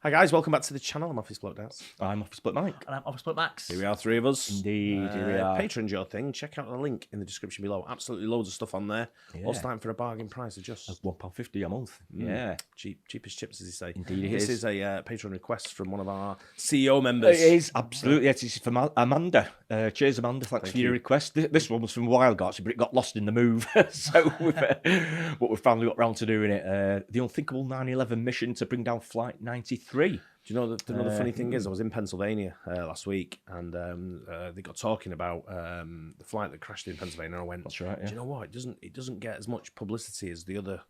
Hi guys, welcome back to the channel. I'm Office Bloke Dance. I'm Office Bloke Mike. And I'm Office Bloke Max. Here we are, three of us. Indeed, here we are. Patreon's your thing. Check out the link in the description below. Absolutely loads of stuff on there. Yeah. All starting for a bargain price of just £1.50 a month. Yeah. Cheapest chips, as you say. Indeed it This is. is a Patreon request from one of our CEO members. It is, absolutely. It is from Amanda. Cheers, Amanda. Thanks for your request. This one was from a while ago, actually, but it got lost in the move. So we've finally got round to doing it. The Unthinkable 9/11 mission to bring down Flight 93. Do you know the funny thing is, I was in Pennsylvania last week, and they got talking about the flight that crashed in Pennsylvania. And I went, That's right. Yeah. do you know what? It doesn't get as much publicity as the other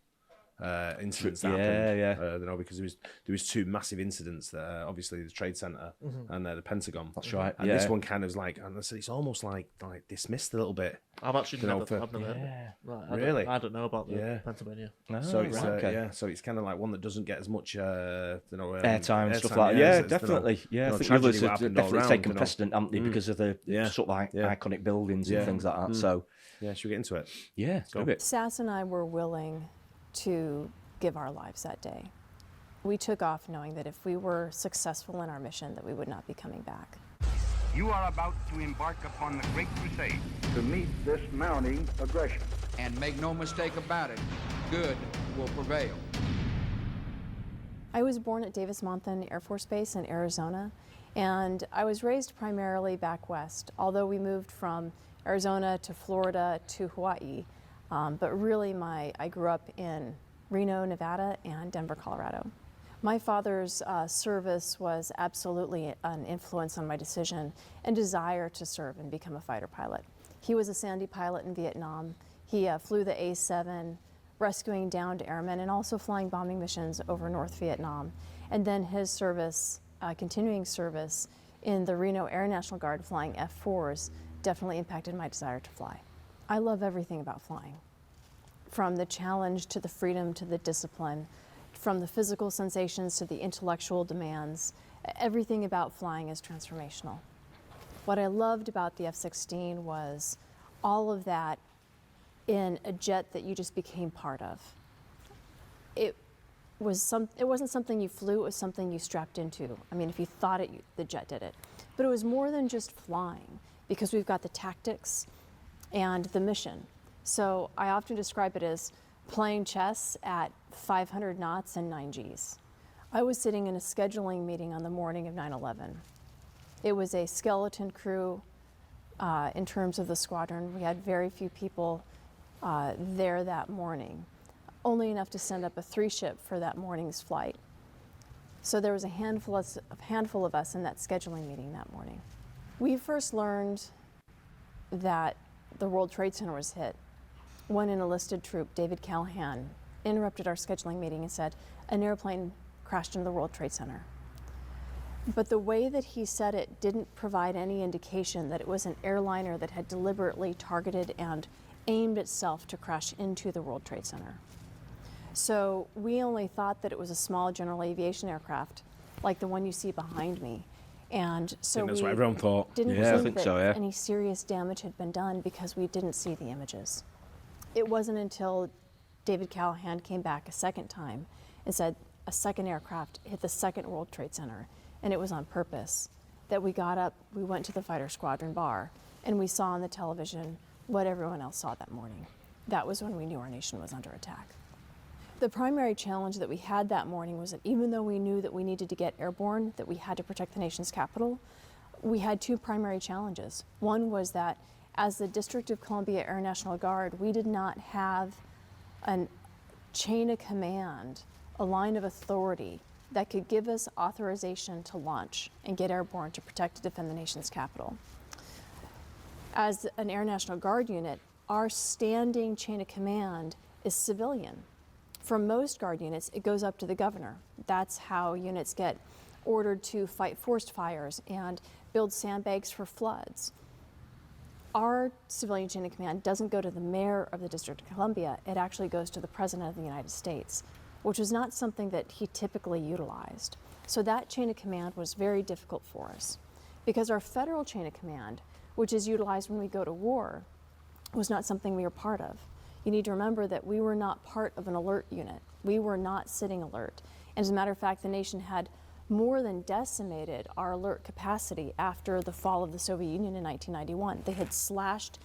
incidents that happened. You know, because there was two massive incidents that obviously the Trade Center and the Pentagon. That's right. And this one kind of was like, and I said it's almost like dismissed a little bit. I've actually You know, never heard of it. Right, Really? I don't know about the Pennsylvania. Oh, So it's right, okay. so it's kind of like one that doesn't get as much Airtime and stuff like that. Yeah, definitely. Yeah, I think the others have definitely taken precedent, haven't they, because of the sort of like iconic buildings and things like that. So yeah, should we get into it? yeah, let's do it. Sass and I were willing to give our lives that day. We took off knowing that if we were successful in our mission, that we would not be coming back. You are about to embark upon the Great Crusade. To meet this mounting aggression. And make no mistake about it, good will prevail. I was born at Davis-Monthan Air Force Base in Arizona, and I was raised primarily back west, although we moved from Arizona to Florida to Hawaii. But really I grew up in Reno, Nevada, and Denver, Colorado. My father's service was absolutely an influence on my decision and desire to serve and become a fighter pilot. He was a Sandy pilot in Vietnam. He flew the A-7, rescuing downed airmen and also flying bombing missions over North Vietnam. And then his service, continuing service in the Reno Air National Guard flying F-4s definitely impacted my desire to fly. I love everything about flying. From the challenge to the freedom to the discipline, from the physical sensations to the intellectual demands, everything about flying is transformational. What I loved about the F-16 was all of that in a jet that you just became part of. It wasn't something you flew, it was something you strapped into. I mean, if you thought it, the jet did it. But it was more than just flying, because we've got the tactics and the mission. So I often describe it as playing chess at 500 knots and 9 Gs. I was sitting in a scheduling meeting on the morning of 9/11. It was a skeleton crew in terms of the squadron. We had very few people there that morning, only enough to send up a 3-ship for that morning's flight. So there was a handful of us in that scheduling meeting that morning. We first learned that the World Trade Center was hit when an enlisted troop, David Callahan, interrupted our scheduling meeting and said, an airplane crashed into the World Trade Center. But the way that he said it didn't provide any indication that it was an airliner that had deliberately targeted and aimed itself to crash into the World Trade Center. So we only thought that it was a small general aviation aircraft, like the one you see behind me. And so that's what everyone thought. Didn't I think think that so, yeah. any serious damage had been done because we didn't see the images. It wasn't until David Callahan came back a second time and said a second aircraft hit the second World Trade Center, and it was on purpose, that we got up, we went to the fighter squadron bar, and we saw on the television what everyone else saw that morning. That was when we knew our nation was under attack. The primary challenge that we had that morning was that even though we knew that we needed to get airborne, that we had to protect the nation's capital, we had two primary challenges. One was that as the District of Columbia Air National Guard, we did not have a chain of command, a line of authority that could give us authorization to launch and get airborne to protect and defend the nation's capital. As an Air National Guard unit, our standing chain of command is civilian. For most Guard units, it goes up to the governor. That's how units get ordered to fight forest fires and build sandbags for floods. Our civilian chain of command doesn't go to the mayor of the District of Columbia, it actually goes to the President of the United States, which was not something that he typically utilized. So that chain of command was very difficult for us, because our federal chain of command, which is utilized when we go to war, was not something we were part of. You need to remember that we were not part of an alert unit. We were not sitting alert. And as a matter of fact, the nation had more than decimated our alert capacity after the fall of the Soviet Union in 1991. They had slashed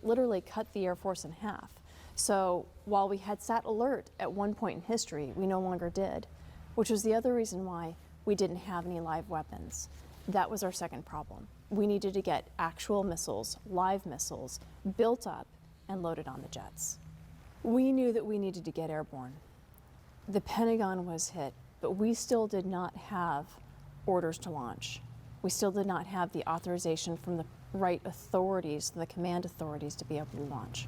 literally cut the Air Force in half. So while we had sat alert at one point in history, we no longer did, which was the other reason why we didn't have any live weapons. That was our second problem. We needed to get actual missiles, live missiles, built up and loaded on the jets. We knew that we needed to get airborne. The Pentagon was hit, but we still did not have orders to launch. We still did not have the authorization from the right authorities, the command authorities, to be able to launch.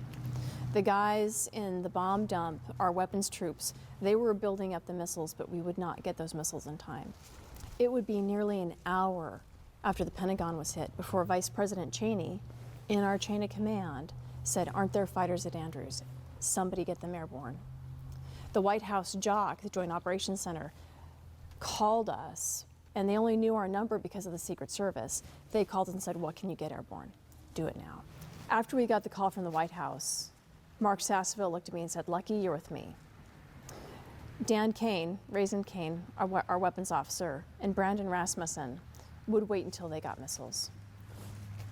The guys in the bomb dump, our weapons troops, they were building up the missiles, but we would not get those missiles in time. It would be nearly an hour after the Pentagon was hit before Vice President Cheney, in our chain of command, said, "Aren't there fighters at Andrews? Somebody get them airborne." The White House JOC, the Joint Operations Center, called us, and they only knew our number because of the Secret Service. They called and said, "What can you get airborne? Do it now." After we got the call from the White House, Mark Sasseville looked at me and said, "Lucky you're with me." Dan Kane, Raisin Kane, our weapons officer, and Brandon Rasmussen would wait until they got missiles.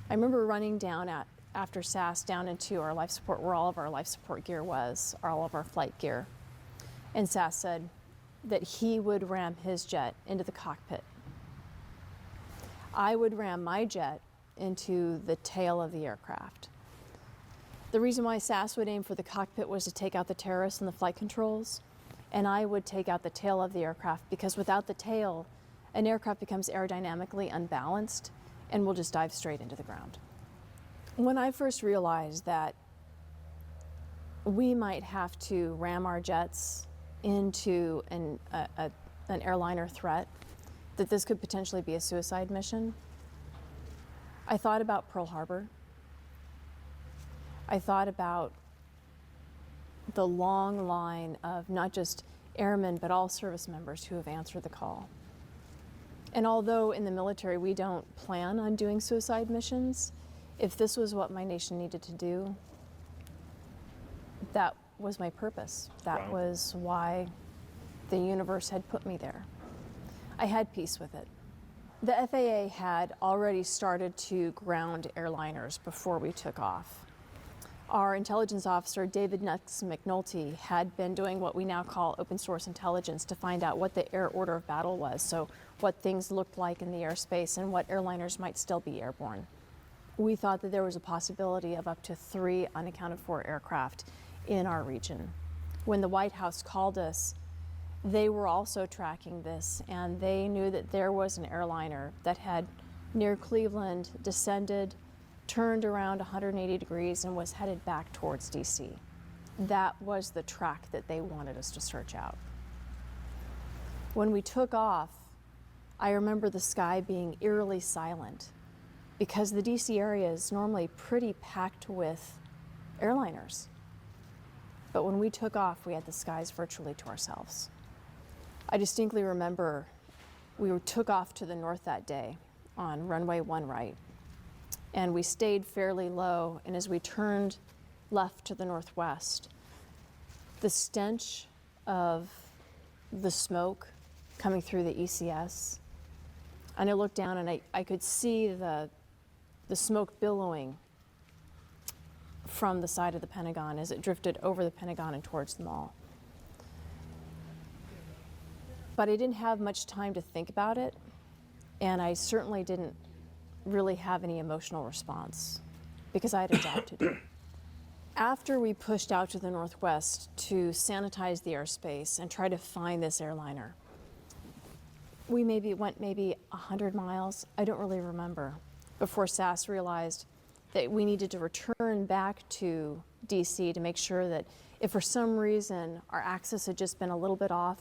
I remember running down after SAS down into our life support, where all of our life support gear was, all of our flight gear. And SAS said that he would ram his jet into the cockpit. I would ram my jet into the tail of the aircraft. The reason why SAS would aim for the cockpit was to take out the terrorists and the flight controls, and I would take out the tail of the aircraft, because without the tail, an aircraft becomes aerodynamically unbalanced and will just dive straight into the ground. When I first realized that we might have to ram our jets into an airliner threat, that this could potentially be a suicide mission, I thought about Pearl Harbor. I thought about the long line of not just airmen, but all service members who have answered the call. And although in the military we don't plan on doing suicide missions, if this was what my nation needed to do, that was my purpose. That was why the universe had put me there. I had peace with it. The FAA had already started to ground airliners before we took off. Our intelligence officer, David Nux McNulty, had been doing what we now call open source intelligence to find out what the air order of battle was, so what things looked like in the airspace and what airliners might still be airborne. We thought that there was a possibility of up to 3 unaccounted for aircraft in our region. When the White House called us, they were also tracking this, and they knew that there was an airliner that had, near Cleveland, descended, turned around 180 degrees, and was headed back towards DC. That was the track that they wanted us to search out. When we took off, I remember the sky being eerily silent, because the DC area is normally pretty packed with airliners. But when we took off, we had the skies virtually to ourselves. I distinctly remember we took off to the north that day on runway 1 right, and we stayed fairly low, and as we turned left to the northwest, the stench of the smoke coming through the ECS, and I looked down and I could see the smoke billowing from the side of the Pentagon as it drifted over the Pentagon and towards the mall. But I didn't have much time to think about it, and I certainly didn't really have any emotional response because I had a job to do. After we pushed out to the northwest to sanitize the airspace and try to find this airliner, we went 100 miles, I don't really remember, before SAS realized that we needed to return back to DC to make sure that if for some reason our axis had just been a little bit off,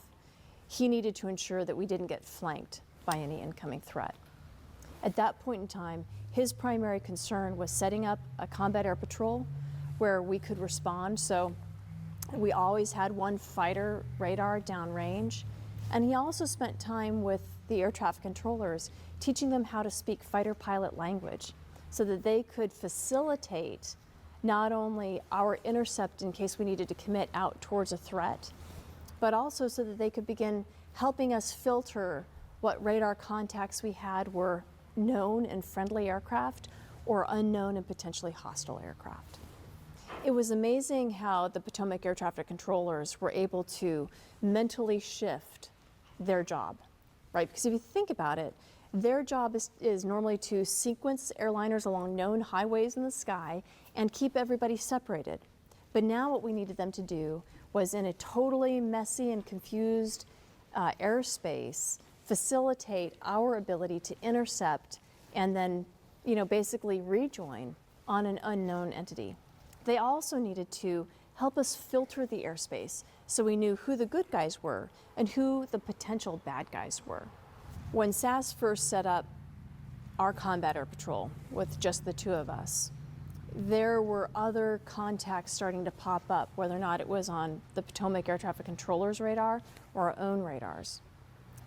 he needed to ensure that we didn't get flanked by any incoming threat. At that point in time, his primary concern was setting up a combat air patrol where we could respond. So we always had one fighter radar downrange. And he also spent time with the air traffic controllers, teaching them how to speak fighter pilot language so that they could facilitate not only our intercept in case we needed to commit out towards a threat, but also so that they could begin helping us filter what radar contacts we had were known and friendly aircraft or unknown and potentially hostile aircraft. It was amazing how the Potomac air traffic controllers were able to mentally shift their job, right? Because if you think about it, their job is normally to sequence airliners along known highways in the sky and keep everybody separated. But now what we needed them to do was, in a totally messy and confused airspace, facilitate our ability to intercept and then, basically rejoin on an unknown entity. They also needed to help us filter the airspace so we knew who the good guys were and who the potential bad guys were. When SAS first set up our combat air patrol with just the two of us, there were other contacts starting to pop up, whether or not it was on the Potomac air traffic controllers radar or our own radars.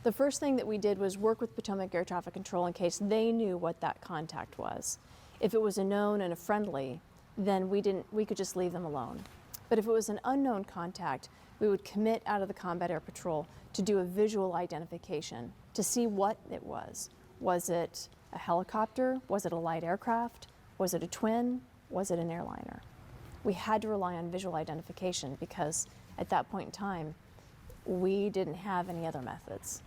The first thing that we did was work with Potomac air traffic control in case they knew what that contact was. If it was a known and a friendly, then we could just leave them alone. But if it was an unknown contact, we would commit out of the combat air patrol to do a visual identification to see what it was. Was it a helicopter? Was it a light aircraft? Was it a twin? Was it an airliner? We had to rely on visual identification because at that point in time, we didn't have any other methods.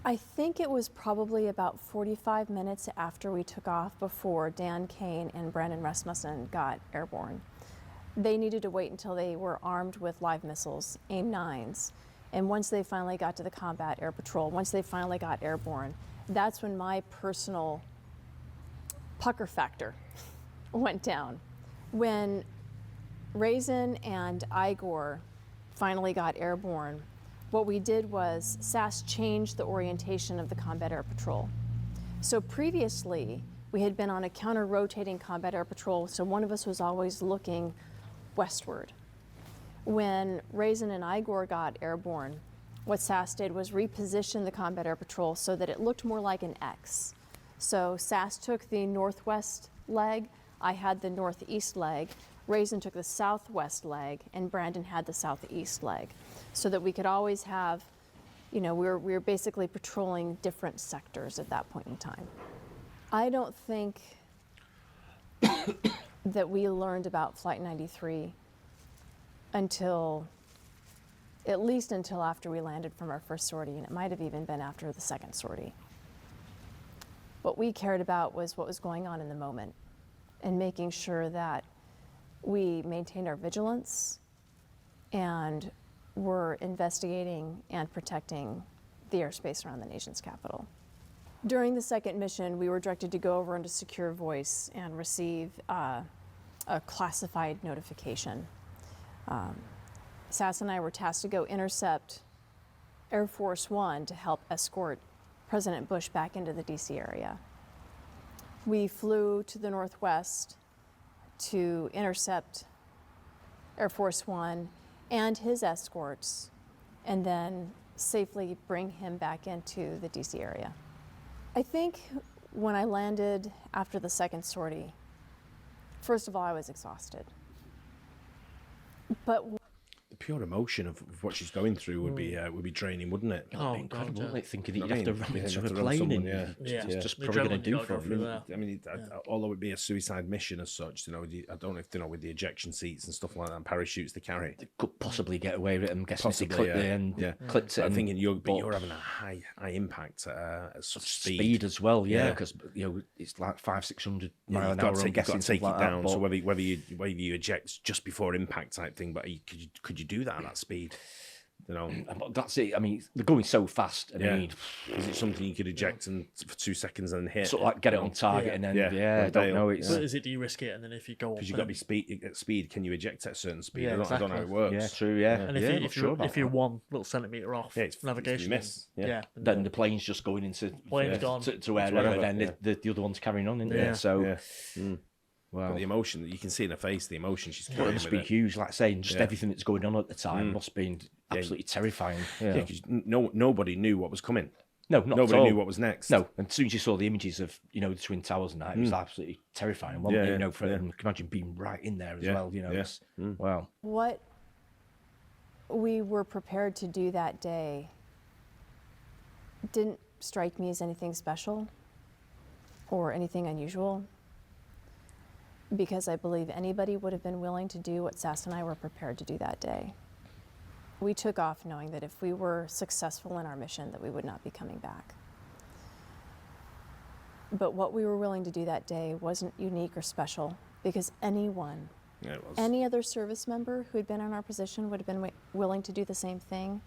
I think it was probably about 45 minutes after we took off before Dan Kane and Brandon Rasmussen got airborne. They needed to wait until they were armed with live missiles, AIM-9s. And once they finally got to the combat air patrol, once they finally got airborne, that's when my personal pucker factor went down. When Raisin and Igor finally got airborne, what we did was SAS changed the orientation of the combat air patrol. So previously, we had been on a counter-rotating combat air patrol, so one of us was always looking westward. When Raisin and Igor got airborne, what SAS did was reposition the combat air patrol so that it looked more like an X. So SAS took the northwest leg, I had the northeast leg, Raisin took the southwest leg, and Brandon had the southeast leg, so that we could always have, we were basically patrolling different sectors at that point in time. I don't think that we learned about Flight 93 until after we landed from our first sortie, and it might have even been after the second sortie. What we cared about was what was going on in the moment and making sure that we maintained our vigilance and were investigating and protecting the airspace around the nation's capital. During the second mission, we were directed to go over into secure voice and receive a classified notification. SAS and I were tasked to go intercept Air Force One to help escort President Bush back into the DC area. We flew to the northwest to intercept Air Force One and his escorts, and then safely bring him back into the DC area. I think when I landed after the second sortie, first of all, I was exhausted. But the pure emotion of what she's going through would be draining, wouldn't it? Oh, incredible, God, like thinking that You you'd have to know what I run mean? into You a have to run plane someone, and Yeah. it's just The probably going adrenaline to you do gotta for go through them. that. I mean, although it'd be a suicide mission as such, I don't know if with the ejection seats and stuff like that, and parachutes they carry. They could possibly get away with it. I'm guessing Possibly, if they clipped yeah. the end, Yeah. clipped it. I'm and thinking you're bought having a high impact at such speed as well, yeah, Yeah. because it's like 500-600 Yeah, mile you've an got hour. to I'm take, you've got guessing to take something it like down. that, So but whether you eject just before impact type thing, but could you do that at that speed? but that's it. I mean, they're going so fast. I mean, is it something you could eject and for 2 seconds and hit? sort of like get it on target Yeah. and then Yeah. I don't know. It's But is it, do you risk it, and then if you go up, Because you've got to be speed. Can you eject at a certain speed? Yeah, I don't know how it exactly. works. yeah, true, yeah. and yeah, if not sure about if you're that. 1 little centimetre off Yeah, it's navigation, you miss. then Then the plane's just going into Plane's gone. to wherever, wherever, and then the other one's carrying on, isn't Yeah. it? So, Yeah. wow. But the emotion you can see in her face, the emotion she's Well, carrying. it must with be it. huge, like saying, just Yeah. everything that's going on at the time must have been absolutely terrifying. Yeah, because nobody knew what was coming. No, not Nobody at all. knew what was next. No, and as soon as you saw the images of the Twin Towers and that, it was absolutely terrifying. Wasn't Yeah, it? yeah, For yeah. and I can imagine being right in there as Yeah, well. yeah. It's, wow. what we were prepared to do that day strike me as anything special or anything unusual, because I believe anybody would have been willing to do what Sass and I were prepared to do that day. We took off knowing that if we were successful in our mission, that we would not be coming back. But what we were willing to do that day wasn't unique or special, because anyone, any other service member who had been in our position would have been willing to do the same thing.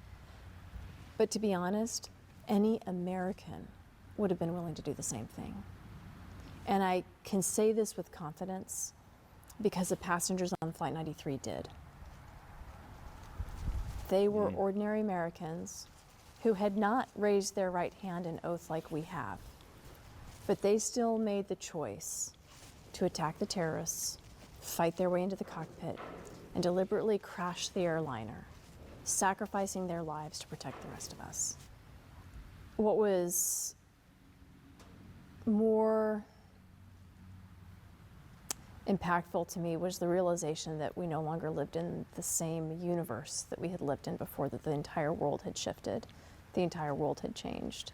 But to be honest, any American would have been willing to do the same thing. And I can say this with confidence because the passengers on Flight 93 did. They were ordinary Americans who had not raised their right hand in oath like we have, but they still made the choice to attack the terrorists, fight their way into the cockpit, and deliberately crash the airliner, sacrificing their lives to protect the rest of us. What was more impactful to me was the realization that we no longer lived in the same universe that we had lived in before, that the entire world had shifted, the entire world had changed.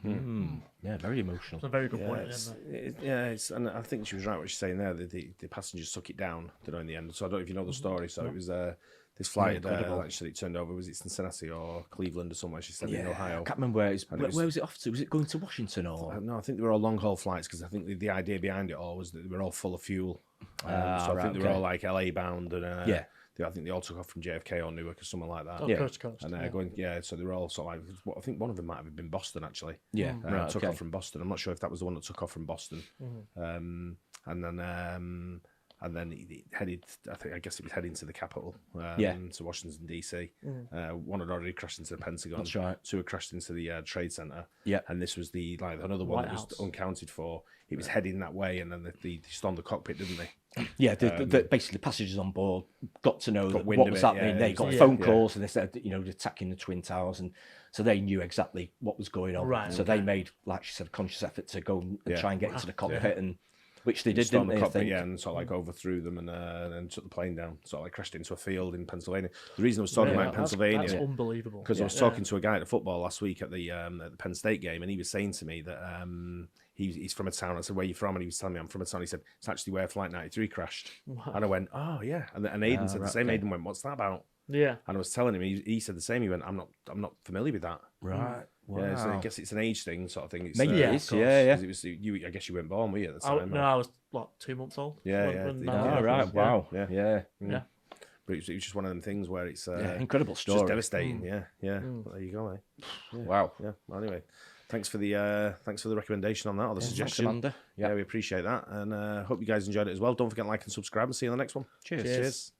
Yeah, very emotional. It's a very good point. Isn't it? And I think she was right what she's saying there. The passengers took it down, in the end. So I don't know if you know the story. So it was this flight actually it turned over. Was it Cincinnati or Cleveland or somewhere? She said in Ohio. I can't remember where was it off to? Was it going to Washington or? No, I think they were all long haul flights because I think the idea behind it all was that they were all full of fuel. So I think they were all like LA bound and I think they all took off from JFK or Newark or something like that. Coast to coast. And so they were all sort of like, I think one of them might have been Boston actually. Yeah, took off from Boston. I'm not sure if that was the one that took off from Boston. And then he headed. I guess it was heading to the capital. To Washington DC. One had already crashed into the Pentagon. That's right. Two had crashed into the Trade Center. Yeah. And this was another one that was uncounted for. It was heading that way, and then they stormed the cockpit, didn't they? Yeah, basically the passengers on board got to know what was happening. They got phone calls and they said, attacking the Twin Towers, and so they knew exactly what was going on. Right. So they made, like she said, a conscious effort to go and try and get into the cockpit, and which they did, didn't they? Cockpit, and sort of like overthrew them and took the plane down. Sort of like crashed into a field in Pennsylvania. The reason I was talking about Pennsylvania, that's unbelievable. Because I was talking to a guy at football last week at the Penn State game, and he was saying to me that he's from a town. I said, "Where are you from?" And he was telling me, "I'm from a town." He said, "It's actually where Flight 93 crashed." Wow. And I went, "Oh yeah." And Aidan said the same. Aidan went, "What's that about?" Yeah. And I was telling him, he said the same. He went, I'm not familiar with that." Right. Wow. Yeah, so I guess it's an age thing, sort of thing. It's, Maybe it is. Yeah. 'Cause it was I guess you weren't born, were you, at the time? I was 2 months old. When Right. Wow. Yeah. But it was just one of them things where it's incredible story. Just devastating. Yeah. Well, there you go, eh? Yeah. Wow. Yeah. Well, anyway, thanks for the recommendation on that, or the suggestion. Thanks, Amanda. Yeah, we appreciate that, and hope you guys enjoyed it as well. Don't forget to like and subscribe, and see you in the next one. Cheers.